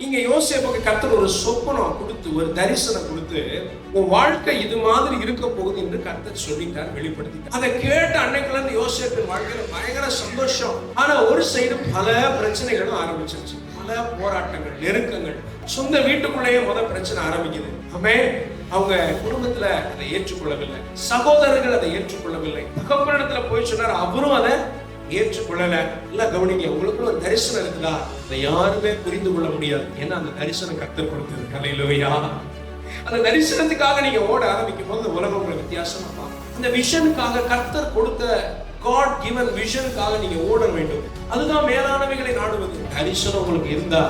இங்க யோசேப்புக்கு கர்த்தர் ஒரு சொப்பனம் கொடுத்து, ஒரு தரிசனம் கொடுத்து, உன் வாழ்க்கை இது மாதிரி இருக்க போகுது என்று கர்த்தர் சொல்லிட்டார், வெளிப்படுத்திட்டார். அதை கேட்ட அன்னைக்குள்ள இருந்து யோசேப்பின் வாழ்க்கையில பயங்கர சந்தோஷம். ஆனா ஒரு சைடு பல பிரச்சனைகளும் ஆரம்பிச்சிருச்சு. பல போராட்டங்கள், நெருக்கங்கள். சொந்த வீட்டுக்குள்ளேயே பிரச்சனை ஆரம்பிக்குது. அவங்க குடும்பத்துல அதை ஏற்றுக்கொள்ளவில்லை, சகோதரர்கள் அதை ஏற்றுக்கொள்ளவில்லை. தகப்பனிடத்துல போய் சொன்னார், அவரும் அதை ஏற்றுக்கொள்ளல. இல்ல கவனிங்க, உங்களுக்குள்ள ஒரு தரிசனம் இருக்குதா, அதை யாருமே புரிந்து கொள்ள முடியாது. ஏன்னா அந்த தரிசனம் கர்த்தர் கொடுத்தது. ஹல்லேலூயா. அந்த தரிசனத்துக்காக நீங்க ஓட ஆரம்பிக்கும் போது உலகம் உங்களை வித்தியாசமா பார்க்கும். அந்த விஷனுக்காக, கர்த்தர் கொடுத்த God given விஷனுக்காக நீங்க ஓட வேண்டும். அதுதான் மேலானவைகளை நாடுவது. தரிசனம் உங்களுக்கு இருந்தா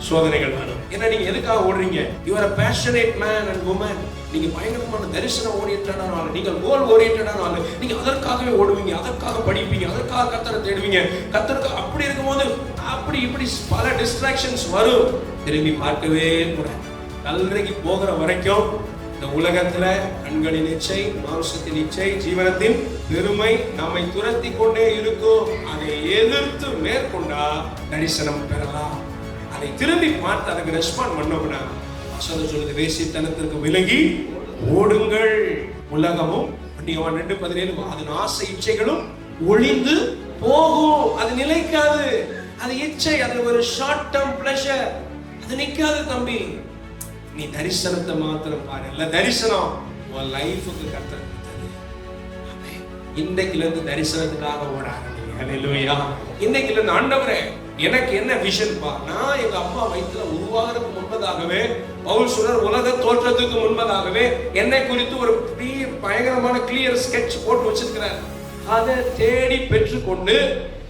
சோதனைகள் வரும். ஏன்னா நீங்க எதுக்காக ஓடுறீங்க? You are a passionate man and woman. நீங்க பயங்கரமான தரிசன ஓரியன்டடான ஆளு, நீங்க கோல் ஓரியன்டடான ஆளு. நீங்க அதற்காகவே ஓடுவீங்க, அதற்காக படிப்பீங்க, அதற்காக கர்த்தரை தேடுவீங்க. கர்த்தருக்கு அப்படி இருக்கும்போது அப்படி இப்படி பல டிஸ்ட்ராக்ஷன்ஸ் வரும். திரும்பி பார்க்கவே கூடாது. கல்லறைக்கு போகிற வரைக்கும் இந்த உலகத்துல கண்களின் இச்சை, மாம்சத்தின் இச்சை, ஜீவனத்தின் பெருமை நம்மை துரத்தி கொண்டே இருக்கும். அதை எதிர்த்து மேற்கொண்டா தரிசனம் பெறலாம். அதை திரும்பி பார்த்து அதுக்கு ரெஸ்பாண்ட் பண்ணோம்னா வசனம் சொல்லுது, வேசித்தனத்திற்கு விலகி ஓடுங்கள். உலகமும் 2:17 அதன் ஆசை இச்சைகளும் ஒளிந்து போகும். அது நிலைக்காது. அது இச்சை, அது ஒரு ஷார்ட் டர்ம் பிளஷர். அது நிக்காது தம்பி. நீ தரிசனத்தை மாத்திரம் பாரு. இல்ல தரிசனம் உன் லைஃபுக்கு கர்த்தர் கொடுத்தது. இன்னைக்குல இருந்து தரிசனத்துக்காக ஓட ஆரம்பிங்க. ஹல்லேலூயா. இன்னைக்குல இருந்து ஆண்டவரே எனக்கு என்ன விஷன் பா. நான் எங்க அப்பா வயிற்றுல உருவாகிறதுக்கு முன்பதாகவே, பவுல் சொல்றார், உலக தோற்றத்துக்கு முன்பதாகவே என்னை குறித்து ஒரு பயங்கரமான கிளியர் ஸ்கெட்ச் போட்டு வச்சிருக்கிறார். அதை தேடி பெற்றுக்கொண்டு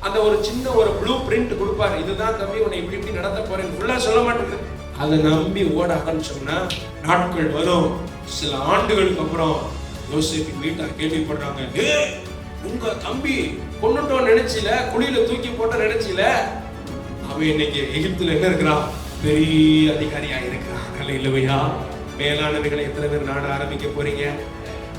அந்த ஒரு சின்ன ஒரு ப்ளூ பிரிண்ட் கொடுப்பாரு. இதுதான் தம்பி உன்னை இப்படி இப்படி நடத்த போறேன் ஃபுல்லா சொல்ல மாட்டேங்குது. அதை நம்பி ஓட ஆரம்பிச்சோம்னா நாட்கள் வரும். சில ஆண்டுகளுக்கு அப்புறம் யோசேப்பின் வீட்டார் கேள்விப்படுறாங்க, உங்க தம்பி கொன்னுட்டோம் நினைச்சில, குழியில தூக்கி போட்ட நினைச்சில, அவன் இன்னைக்கு எகிப்துல என்ன இருக்கிறான், பெரிய அதிகாரியா இருக்கிறான். ஹல்லேலூயா. மேலானவைகளை எத்தனை பேர் நாட ஆரம்பிக்க போறீங்க?